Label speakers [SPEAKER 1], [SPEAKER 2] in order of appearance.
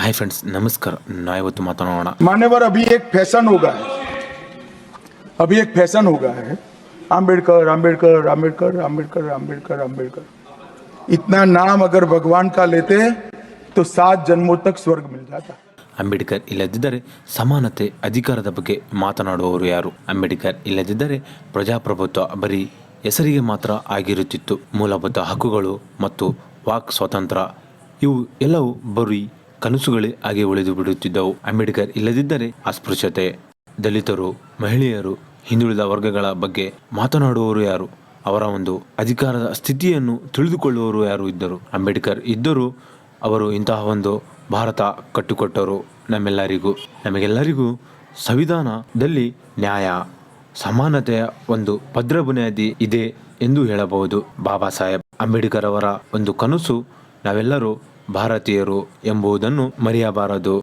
[SPEAKER 1] Hi friends नमस्कार ना इवत्तु मातनाडोण
[SPEAKER 2] मान्यवर अभी एक फैशन हो गया है आम्बेडकर आम्बेडकर आम्बेडकर आम्बेडकर आम्बेडकर आम्बेडकर इतना नाम अगर भगवान का लेते तो 7 जन्मों तक स्वर्ग मिल जाता।
[SPEAKER 1] ಅಂಬೇಡ್ಕರ್ ಇಲ್ಲದಿದ್ದರೆ ಸಮಾನತೆ ಅಧಿಕಾರದ ಬಗ್ಗೆ ಮಾತನಾಡುವವರು ಯಾರು? ಅಂಬೇಡ್ಕರ್ ಇಲ್ಲದಿದ್ದರೆ ಪ್ರಜಾಪ್ರಭುತ್ವ ಬರೀ ಹೆಸರಿಗೆ ಮಾತ್ರ ಆಗಿರುತ್ತಿತ್ತು. ಮೂಲಭೂತ ಹಕ್ಕುಗಳು ಮತ್ತು ವಾಕ್ ಸ್ವಾತಂತ್ರ್ಯ ಇವು ಎಲ್ಲವೂ ಬರೀ ಕನಸುಗಳೇ ಆಗಿ ಉಳಿದು ಬಿಡುತ್ತಿದ್ದವು. ಅಂಬೇಡ್ಕರ್ ಇಲ್ಲದಿದ್ದರೆ ಅಸ್ಪೃಶ್ಯತೆ, ದಲಿತರು, ಮಹಿಳೆಯರು, ಹಿಂದುಳಿದ ವರ್ಗಗಳ ಬಗ್ಗೆ ಮಾತನಾಡುವವರು ಯಾರು? ಅವರ ಒಂದು ಅಧಿಕಾರದ ಸ್ಥಿತಿಯನ್ನು ತಿಳಿದುಕೊಳ್ಳುವವರು ಯಾರು ಇದ್ದರು? ಅಂಬೇಡ್ಕರ್ ಇದ್ದರೂ ಅವರು ಇಂತಹ ಒಂದು ಭಾರತ ಕಟ್ಟಿಕೊಟ್ಟರು. ನಮಗೆಲ್ಲರಿಗೂ ಸಂವಿಧಾನದಲ್ಲಿ ನ್ಯಾಯ ಸಮಾನತೆಯ ಒಂದು ಭದ್ರ ಬುನಾದಿ ಇದೆ ಎಂದು ಹೇಳಬಹುದು. ಬಾಬಾ ಸಾಹೇಬ್ ಅಂಬೇಡ್ಕರ್ ಅವರ ಒಂದು ಕನಸು ನಾವೆಲ್ಲರೂ ಭಾರತೀಯರು ಎಂಬುದನ್ನು ಮರೆಯಬಾರದು.